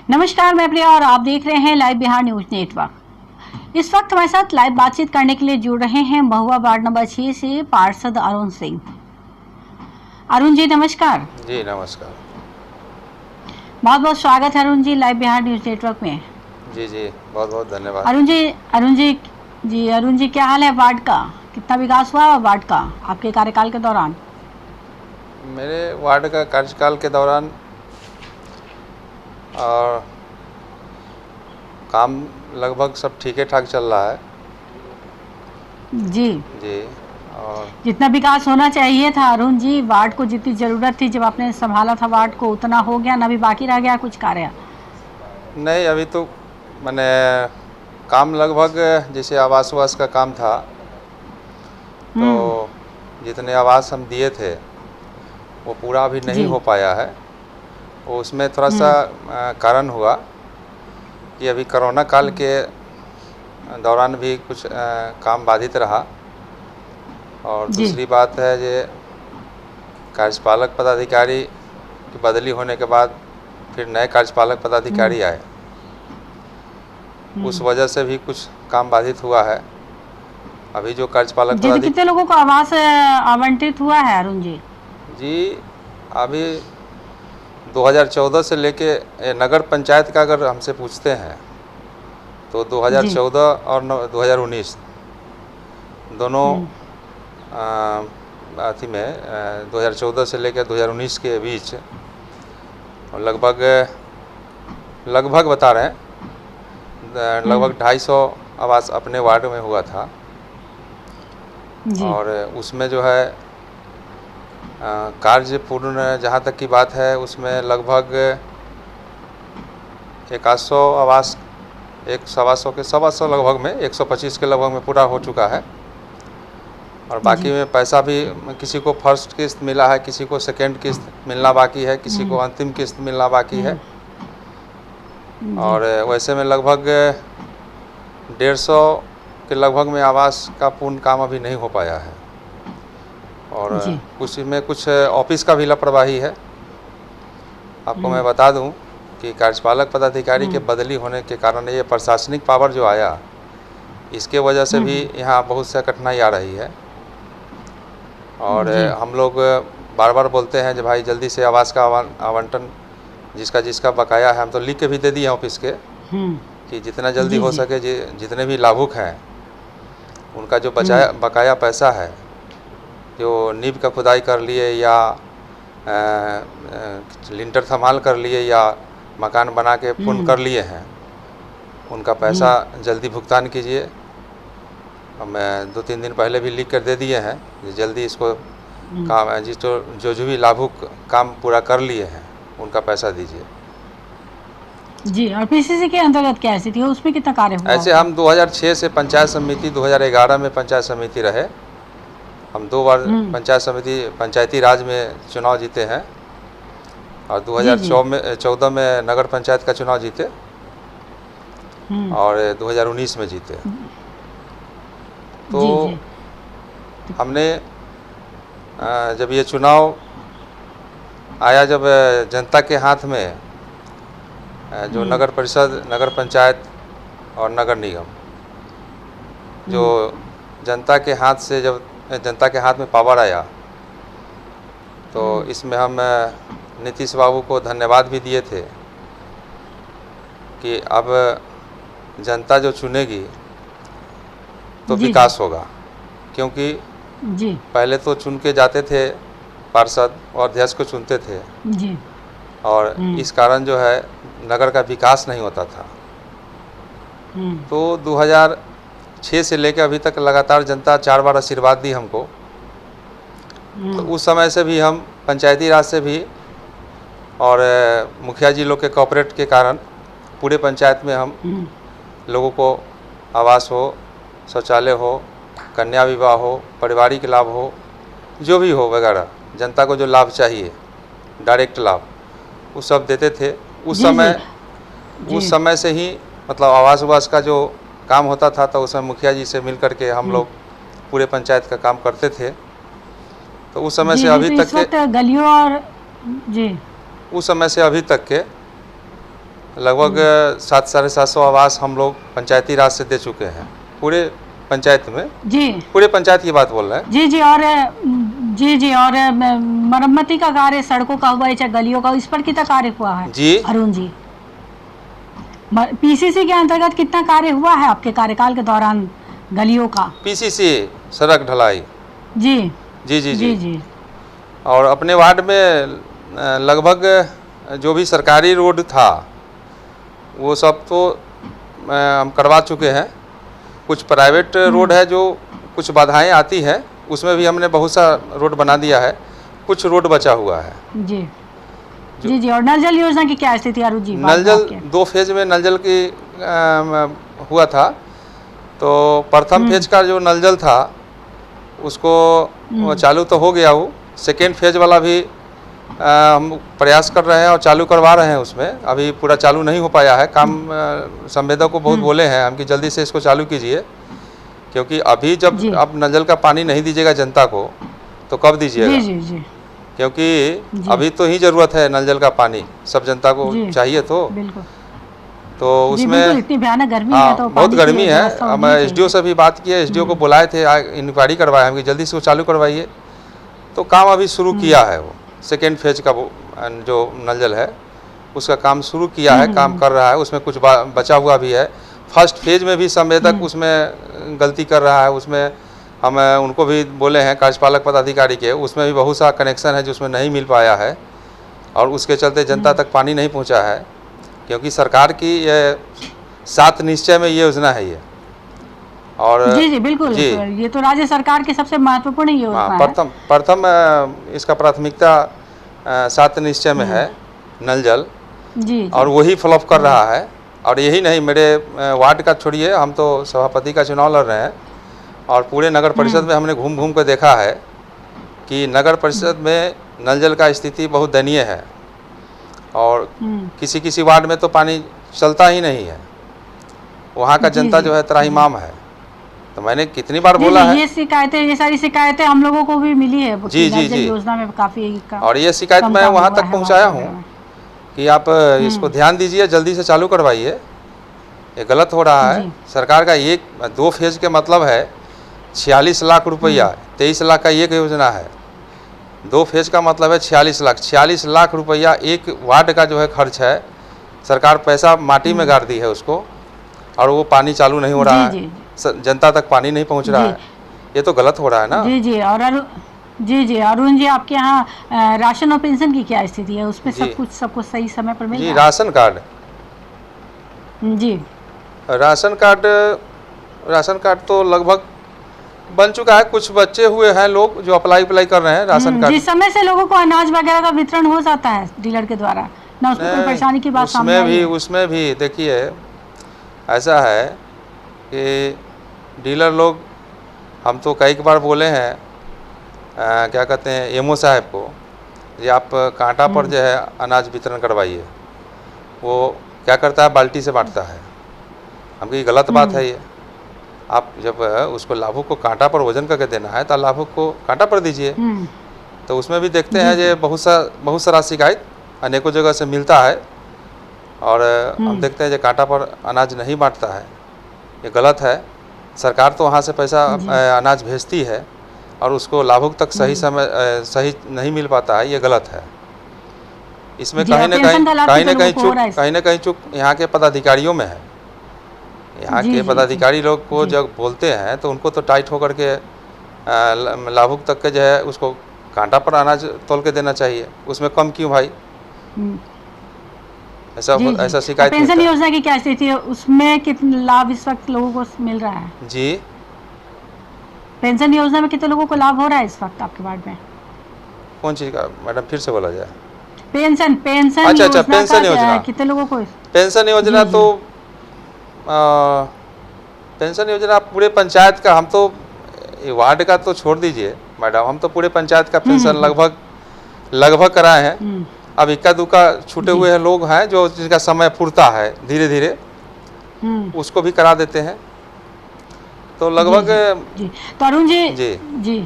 नमस्कार, मैं प्रिया और आप देख रहे हैं लाइव बिहार न्यूज नेटवर्क। इस वक्त हमारे साथ लाइव बातचीत करने के लिए जुड़ रहे हैं महुआ वार्ड नंबर 6 से पार्षद अरुण सिंह। अरुण जी नमस्कार। जी नमस्कार। बहुत बहुत स्वागत है Arun ji live Bihar news network में। जी जी बहुत बहुत धन्यवाद। अरुण जी क्या हाल है वार्ड का? कितना विकास हुआ वार्ड का आपके कार्यकाल के दौरान? मेरे वार्ड का कार्यकाल के दौरान और काम लगभग सब ठीक ठाक चल रहा है। जी जी। और जितना विकास होना चाहिए था अरुण जी, वार्ड को जितनी जरूरत थी जब आपने संभाला था वार्ड को, उतना हो गया ना? अभी बाकी रह गया कुछ कार्य? नहीं, अभी तो मैंने काम लगभग जैसे आवास वास का काम था तो जितने आवास हम दिए थे वो पूरा अभी नहीं हो पाया है। वो उसमें थोड़ा सा कारण हुआ कि अभी कोरोना काल के दौरान भी कुछ काम बाधित रहा। और दूसरी बात है ये कार्यपालक पदाधिकारी की बदली होने के बाद फिर नए कार्यपालक पदाधिकारी आए, उस वजह से भी कुछ काम बाधित हुआ है। अभी जो कार्यपालक पदाधिकारी कितने लोगों को आवास आवंटित हुआ है अरुण जी? जी अभी 2014 से लेके नगर पंचायत का अगर हमसे पूछते हैं तो 2014 और 2019 दोनों अथी में 2014 से लेकर 2019 के बीच लगभग बता रहे हैं लगभग 250 आवास अपने वार्ड में हुआ था। और उसमें जो है कार्य पूर्ण जहाँ तक की बात है उसमें लगभग 100 आवास 125 के 125 लगभग में 125 के लगभग में पूरा हो चुका है। और बाकी में पैसा भी किसी को फर्स्ट किस्त मिला है, किसी को सेकेंड किस्त मिलना बाकी है, किसी को अंतिम किस्त मिलना बाकी है। और वैसे में लगभग 150 के लगभग में आवास का पूर्ण काम अभी नहीं हो पाया है। और कुछ ऑफिस का भी लापरवाही है। आपको मैं बता दूं कि कार्यपालक पदाधिकारी के बदली होने के कारण ये प्रशासनिक पावर जो आया इसके वजह से भी यहाँ बहुत सा कठिनाई आ रही है। और हम लोग बार बार बोलते हैं कि भाई जल्दी से आवास का आवंटन जिसका जिसका बकाया है, हम तो लिख के भी दे दिए ऑफिस के कि जितना जल्दी हो सके जितने भी लाभुक हैं उनका जो बकाया पैसा है, जो नींव का खुदाई कर लिए या लिंटर संभाल कर लिए या मकान बना के पूर्ण कर लिए हैं, उनका पैसा जल्दी भुगतान कीजिए। हम 2-3 दिन पहले भी लिख कर दे दिए हैं, जल्दी इसको काम जो भी लाभुक काम पूरा कर लिए हैं उनका पैसा दीजिए। जी। और पीसीसी के अंतर्गत क्या स्थिति है, उसमें कितना कार्य हुआ? ऐसे हम 2006 से पंचायत समिति, 2011 में पंचायत समिति रहे। हम 2 बार पंचायती राज में चुनाव जीते हैं और 2014 में नगर पंचायत का चुनाव जीते और 2019 में जीते। तो हमने जब ये चुनाव आया, जब जनता के हाथ में जो नगर परिषद, नगर पंचायत और नगर निगम जो जनता के हाथ से, जब जनता के हाथ में पावर आया तो इसमें हम नीतीश बाबू को धन्यवाद भी दिए थे कि अब जनता जो चुनेगी तो विकास होगा। क्योंकि पहले तो चुन के जाते थे पार्षद और अध्यक्ष को चुनते थे और इस कारण जो है नगर का विकास नहीं होता था। तो 2006 से लेकर अभी तक लगातार जनता 4 बार आशीर्वाद दी हमको। तो उस समय से भी हम पंचायती राज से भी और मुखिया जी लोग के कॉर्पोरेट के कारण पूरे पंचायत में हम लोगों को आवास हो, शौचालय हो, कन्या विवाह हो, पारिवारिक लाभ हो, जो भी हो वगैरह, जनता को जो लाभ चाहिए डायरेक्ट लाभ, वो सब देते थे। उस समय से ही मतलब आवास वास का जो काम होता था तो उसमें मुखिया जी से मिल करके हम लोग पूरे पंचायत का काम करते थे। तो उस समय से अभी तक के गलियों और उस समय से अभी तक के लगभग 700-750 आवास हम लोग पंचायती राज से दे चुके हैं पूरे पंचायत में। जी, पूरे पंचायत की बात बोल रहे हैं। जी जी। और जी और मरम्मती का कार्य, सड़कों का हुआ है चाहे गलियों का, इस पर कितना कार्य हुआ है जी अरुण जी? पीसीसी के अंतर्गत कितना कार्य हुआ है आपके कार्यकाल के दौरान गलियों का? पीसीसी सड़क ढलाई जी जी जी जी जी जी। और अपने वार्ड में लगभग जो भी सरकारी रोड था वो सब तो हम करवा चुके हैं। कुछ प्राइवेट रोड है जो कुछ बाधाएं आती है, उसमें भी हमने बहुत सा रोड बना दिया है। कुछ रोड बचा हुआ है। जी जी जी। और नल जल योजना की क्या स्थिति अरुण जी? नल जल 2 फेज में नल जल की हुआ था। तो प्रथम फेज का जो नल जल था उसको चालू तो हो गया। वो सेकेंड फेज वाला भी हम प्रयास कर रहे हैं और चालू करवा रहे हैं। उसमें अभी पूरा चालू नहीं हो पाया है। काम संवेदक को बहुत बोले हैं हम कि जल्दी से इसको चालू कीजिए, क्योंकि अभी जब आप नल जल का पानी नहीं दीजिएगा जनता को तो कब दीजिएगा? जी जी जी। क्योंकि अभी तो ही ज़रूरत है नल जल का पानी, सब जनता को चाहिए। तो उसमें इतनी भयानक गर्मी है, तो बहुत गर्मी है। हम एसडीओ से भी बात किए, एसडीओ को बुलाए थे, इंक्वायरी करवाया हम कि जल्दी से वो चालू करवाइए। तो काम अभी शुरू किया है। वो सेकेंड फेज का वो जो नल जल है उसका काम शुरू किया है, काम कर रहा है। उसमें कुछ बचा हुआ भी है। फर्स्ट फेज में भी संवेदक उसमें गलती कर रहा है। उसमें हम उनको भी बोले हैं कार्यपालक पदाधिकारी के, उसमें भी बहुत सा कनेक्शन है जो उसमें नहीं मिल पाया है और उसके चलते जनता तक पानी नहीं पहुंचा है। क्योंकि सरकार की ये 7 निश्चय में ये योजना है ये। और जी जी बिल्कुल जी। ये तो राज्य सरकार की सबसे महत्वपूर्ण योजना है। प्रथम इसका प्राथमिकता 7 निश्चय में है नल जल जी। और वही फ्लॉप कर रहा है। और यही नहीं, मेरे वार्ड का छोड़िए, हम तो सभापति का चुनाव लड़ रहे हैं और पूरे नगर परिषद में हमने घूम घूम कर देखा है कि नगर परिषद में नल जल का स्थिति बहुत दयनीय है और किसी किसी वार्ड में तो पानी चलता ही नहीं है। वहाँ का जनता जो है त्राहिमाम है। तो मैंने कितनी बार बोला है, ये सारी शिकायतें हम लोगों को भी मिली है जी जी जी योजना में काफी और ये शिकायत मैं वहाँ तक पहुँचाया हूँ कि आप इसको ध्यान दीजिए, जल्दी से चालू करवाइए। ये गलत हो रहा है। सरकार का 2 फेज के मतलब है 46 लाख रुपया, 23 लाख का एक योजना है। 2 फेज का मतलब है 46 लाख रुपया एक वार्ड का जो है खर्च है। सरकार पैसा माटी में गाड़ दी है उसको और वो पानी चालू नहीं हो रहा है, जनता तक पानी नहीं पहुंच रहा है। ये तो गलत हो रहा है ना। जी जी। और जी अरुण जी, आपके यहाँ राशन और पेंशन की क्या स्थिति है? उसमें सब कुछ सही समय पर मिल रहा है? जी राशन कार्ड राशन कार्ड तो लगभग बन चुका है। कुछ बच्चे हुए हैं लोग जो अप्लाई कर रहे हैं राशन कार्ड। जिस समय से लोगों को अनाज वगैरह का वितरण हो जाता है डीलर के द्वारा ना, उसमें कोई परेशानी की बात सामने आई है? उसमें भी देखिए ऐसा है कि डीलर लोग, हम तो कई बार बोले हैं क्या कहते हैं एमओ साहब को, ये आप कांटा पर जो है अनाज वितरण करवाइए। वो क्या करता है, बाल्टी से बांटता है। हम ये गलत बात है। ये आप जब उसको लाभुक को कांटा पर वजन करके देना है तो लाभुक को कांटा पर दीजिए। तो उसमें भी देखते हैं ये बहुत सारा शिकायत अनेकों जगह से मिलता है और हम देखते हैं जो कांटा पर अनाज नहीं बांटता है, ये गलत है। सरकार तो वहाँ से पैसा अनाज भेजती है और उसको लाभुक तक सही नहीं मिल पाता है, ये गलत है। इसमें कहीं ना कहीं चूक यहाँ के पदाधिकारियों में है। यहाँ के पदाधिकारी लोग को जब बोलते हैं तो उनको तो टाइट होकर के लाभुक तक के जो है उसको कांटा पर अनाज तोल के देना चाहिए, उसमें कम क्यों भाई? ऐसा शिकायत। पेंशन योजना की क्या स्थिति है? उसमें कितने लाभ इस वक्त लोगों को मिल रहा है? जी पेंशन योजना में कितने लोगों को लाभ हो रहा है इस वक्त आपके वार्ड में? कौन चीज का मैडम, फिर से बोला जाए? पेंशन अच्छा पेंशन योजना कितने लोगों को? पेंशन योजना तो पेंशन योजना पूरे पंचायत का, हम तो वार्ड का तो छोड़ दीजिए मैडम, हम तो पूरे पंचायत का पेंशन लगभग कराए हैं। अब इक्का दुक्का छूटे हुए हैं लोग हैं जो जिनका समय पूरता है, धीरे धीरे उसको भी करा देते हैं। तो लगभग तो अरुण जी जी जी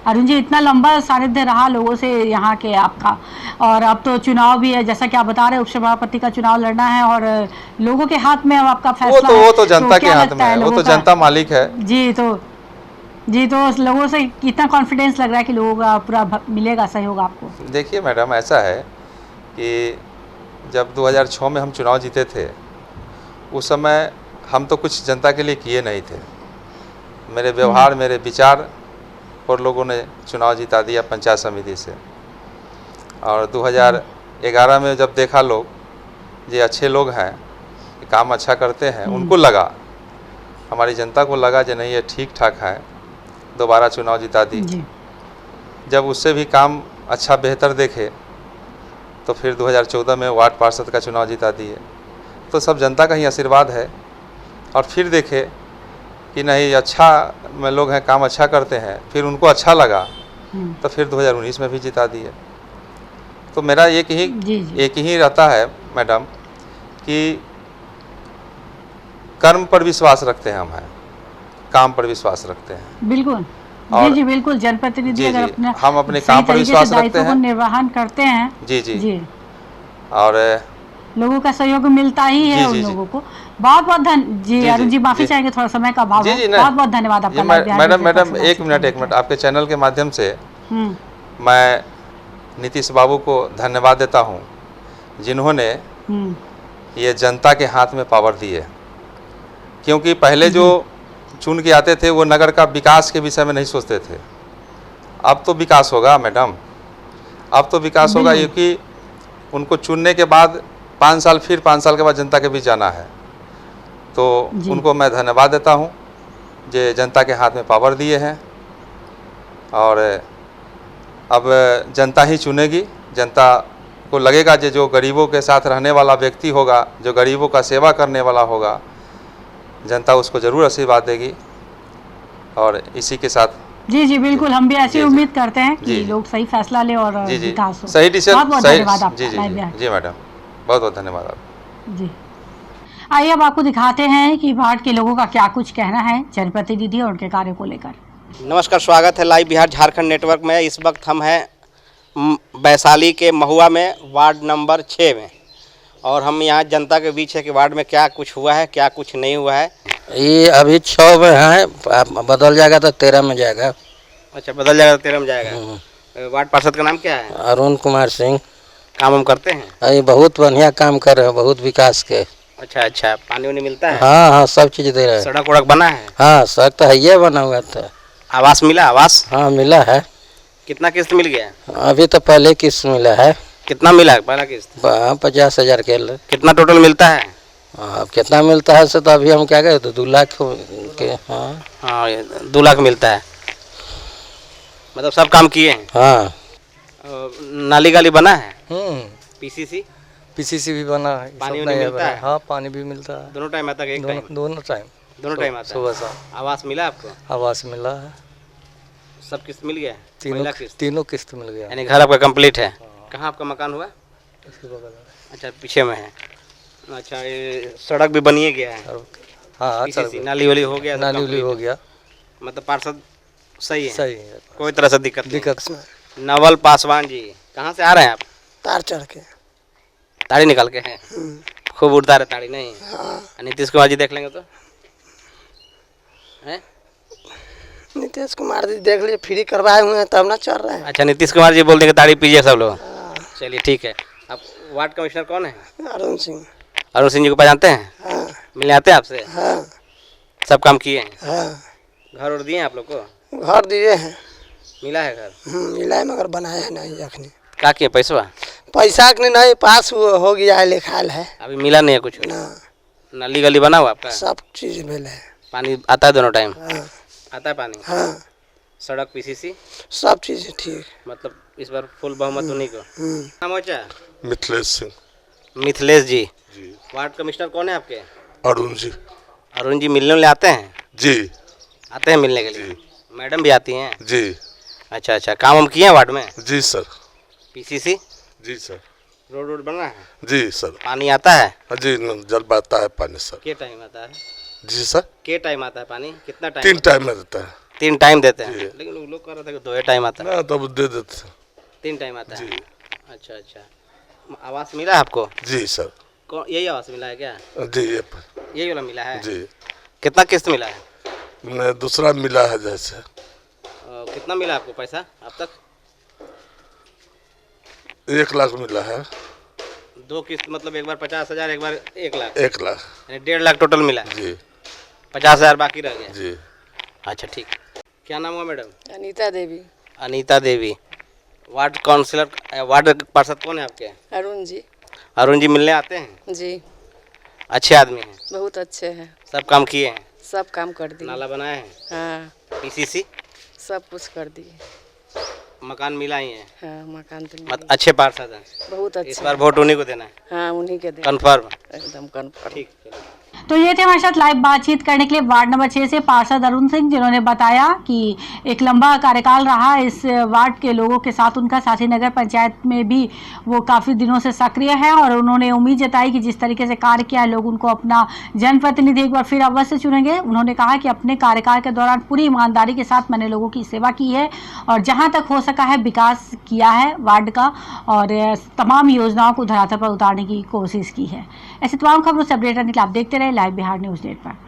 अरुण जी, इतना लंबा सानिध्य रहा लोगों से यहाँ के आपका, और अब तो चुनाव भी है, जैसा कि आप बता रहे हैं उपसभापति का चुनाव लड़ना है और लोगों के हाथ में अब आपका फैसला है। वो तो जनता के हाथ में है, वो तो जनता मालिक है। जी, तो लोगों से कितना कॉन्फिडेंस लग रहा है कि लोगों का पूरा मिलेगा सहयोग आपको? देखिए मैडम, ऐसा है कि जब 2006 में हम चुनाव जीते थे, उस समय हम तो कुछ जनता के लिए किए नहीं थे। मेरे व्यवहार, मेरे विचार और लोगों ने चुनाव जिता दिया पंचायत समिति से। और 2011 में जब देखा लोग ये अच्छे लोग हैं, काम अच्छा करते हैं, उनको लगा, हमारी जनता को लगा कि नहीं ये ठीक ठाक है, दोबारा चुनाव जिता दी। जब उससे भी काम अच्छा बेहतर देखे तो फिर 2014 में वार्ड पार्षद का चुनाव जिता दिए। तो सब जनता का ही आशीर्वाद है। और फिर देखे कि नहीं अच्छा में लोग हैं, काम अच्छा करते हैं, फिर उनको अच्छा लगा तो फिर 2019 में भी जिता दिए। तो मेरा एक ही रहता है मैडम कि कर्म पर विश्वास रखते हैं हम, हैं काम पर विश्वास रखते हैं। बिल्कुल जी, बिल्कुल। जनप्रतिनिधि अगर हम अपने काम पर विश्वास रखते हैं, निर्वहन करते हैं जी, और लोगों का सहयोग मिलता ही है उन लोगों को। बहुत बहुत अरुण जी, माफी चाहेंगे, थोड़ा समय का अभाव है। बहुत बहुत धन्यवाद आपका। मैडम एक मिनट आपके चैनल के माध्यम से मैं नीतीश बाबू को धन्यवाद देता हूँ, जिन्होंने ये जनता के हाथ में पावर दी है। क्योंकि पहले जो चुन के आते थे वो नगर का विकास के विषय में नहीं सोचते थे। अब तो विकास होगा मैडम, अब तो विकास होगा, क्योंकि उनको चुनने के बाद 5 साल फिर 5 साल के बाद जनता के बीच जाना है। तो उनको मैं धन्यवाद देता हूँ, जो जनता के हाथ में पावर दिए हैं। और अब जनता ही चुनेगी। जनता को लगेगा जो गरीबों के साथ रहने वाला व्यक्ति होगा, जो गरीबों का सेवा करने वाला होगा, जनता उसको ज़रूर आशीर्वाद देगी। और इसी के साथ जी बिल्कुल, हम भी ऐसी उम्मीद करते हैं कि लोग सही फैसला ले और विकास हो। सही डिसीजन। बहुत धन्यवाद आपका। जी मैडम, बहुत बहुत धन्यवाद आपका। जी, आइए अब आपको दिखाते हैं कि वार्ड के लोगों का क्या कुछ कहना है जनप्रतिनिधि और उनके कार्यों को लेकर। नमस्कार, स्वागत है लाइव बिहार झारखंड नेटवर्क में। इस वक्त हम हैं वैशाली के महुआ में, वार्ड नंबर 6 में, और हम यहाँ जनता के बीच है कि वार्ड में क्या कुछ हुआ है, क्या कुछ नहीं हुआ है। ये अभी 6 में है, बदल जाएगा तो 13 में जाएगा। अच्छा, बदल जाएगा तो 13 में जाएगा। वार्ड पार्षद का नाम क्या है? अरुण कुमार सिंह। काम हम करते हैं? अरे बहुत बढ़िया काम कर रहे हैं, बहुत विकास के। अच्छा, पानी वानी मिलता है? हाँ, सब चीज़ दे रहे हैं। सड़क वड़क बना है? हाँ, सड़क तो है बना हुआ था। आवास मिला? आवास हाँ मिला है। कितना किस्त मिल गया? अभी तो पहले किस्त मिला है। कितना मिला है पहला किस्त? 50,000 के। कितना टोटल मिलता है? कितना मिलता है से तो अभी हम क्या करें, तो 2 लाख के। हाँ 2 लाख मिलता है, मतलब सब काम किए हैं। हाँ, नाली गाली बना है? पीसीसी भी बना है। पानी मिलता है? हाँ, पानी भी मिलता है। दोनों टाइम आता है? एक टाइम? दोनों टाइम आता है। सुबह शाम। आवास मिला आपको? आवास मिला है। सब किस्त मिल गया? तीनों किस्त मिल गया। यानी घर आपका कंप्लीट है। कहाँ आपका मकान हुआ? इसके बगल। अच्छा, पीछे में है। अच्छा, ये सड़क भी बनिए गया है? हाँ, नाली वाली हो गया? नाली हो गया। मतलब पार्षद सही है? सही है, कोई तरह से दिक्कत नहीं। नवल पासवान जी, कहाँ से आ रहे हैं आप? तार चढ़ के। ताड़ी निकाल के हैं? खूब उड़ता है ताड़ी नहीं? नीतीश कुमार जी देख लेंगे तो हैं? नीतीश कुमार जी देख लिए, फ्री करवाए हुए हैं तब ना चल रहे हैं। अच्छा, नीतीश कुमार जी बोल देंगे ताड़ी पीजिए सब लोग। चलिए ठीक है। अब वार्ड कमिश्नर कौन है? अरुण सिंह। अरुण सिंह जी को पहचानते हैं? हाँ। मिलने आते हैं आपसे? हाँ। सब काम किए हैं? हाँ। घर और दिए हैं आप लोग को? घर दिए हैं। मिला है घर? मिला है, मगर बनाया नहीं अखनी। क्या किए? पैसा नहीं, पास हो गया है, लिखाल है। अभी मिला नहीं है कुछ ना? नाली गली बना हुआ आपका? सब चीज मिला है। पानी आता है दोनों टाइम? हाँ। आता है पानी? हाँ। सड़क पीसीसी सब चीज ठीक। मतलब इस बार फुल बहुमत उन्हीं को। नाम हो क्या? मिथिलेश सिंह। मिथिलेश जी। वार्ड कमिश्नर कौन है आपके? अरुण जी। अरुण जी मिलने आते हैं? जी आते हैं मिलने के लिए। मैडम भी आती हैं? जी। अच्छा, काम हम किए हैं वार्ड में? जी सर। पीसीसी? जी सर। रोड बना है? जी सर। पानी आता है? जी, जल आता है पानी सर। के टाइम आता है? जी सर। के टाइम आता है पानी? कितना टाइम? 3 टाइम में रहता है। 3 टाइम देते हैं, जी। लेकिन लोग कह रहे थे कि 2 टाइम आता है। ना तब दे देते 3 टाइम आता है। जी अच्छा अच्छा, आवास मिला है आपको? जी सर। कौन यही आवास मिला है क्या? जी यही वाला मिला है? जी कितना किस्त मिला है? नहीं, दूसरा मिला है जैसे। कितना मिला आपको पैसा अब तक? 1 लाख मिला है। 2 किस्त मतलब एक बार 50,000, एक बार 1 लाख, 1 लाख। यानी 1.5 लाख टोटल मिला है। जी 50,000 बाकी रह गया। जी। अच्छा ठीक। क्या नाम हुआ madam? Anita Devi. Anita Devi. Ward councillor, ward पार्षद कौन है आपके? अरुण जी। अरुण जी मिलने आते हैं? जी अच्छे आदमी हैं? बहुत अच्छे हैं, सब काम किए हैं? सब काम कर दिए। नाला बनाए हैं? हाँ पीसीसी सब कुछ कर दिए। मकान मिला ही है? हाँ मकान तो मत मिली। अच्छे पार्षद हैं। बहुत इस अच्छे। बार वोट उन्हीं को देना है? हाँ उन्हीं के दे। कन्फर्म? एकदम कन्फर्म। ठीक चलो। तो ये थे हमारे साथ लाइव बातचीत करने के लिए वार्ड नंबर 6 से पार्षद अरुण सिंह, जिन्होंने बताया कि एक लंबा कार्यकाल रहा इस वार्ड के लोगों के साथ उनका। साथ ही नगर पंचायत में भी वो काफ़ी दिनों से सक्रिय है और उन्होंने उम्मीद जताई कि जिस तरीके से कार्य किया है लोग उनको अपना जनप्रतिनिधि एक बार फिर अवश्य चुनेंगे। उन्होंने कहा कि अपने कार्यकाल के दौरान पूरी ईमानदारी के साथ मैंने लोगों की सेवा की है और जहाँ तक हो सका है विकास किया है वार्ड का और तमाम योजनाओं को धरातल पर उतारने की कोशिश की है। ऐसे तमाम खबरों से अपडेट रहने के लिए आप देखते रहे लाइव बिहार न्यूज़ नेटवर्क।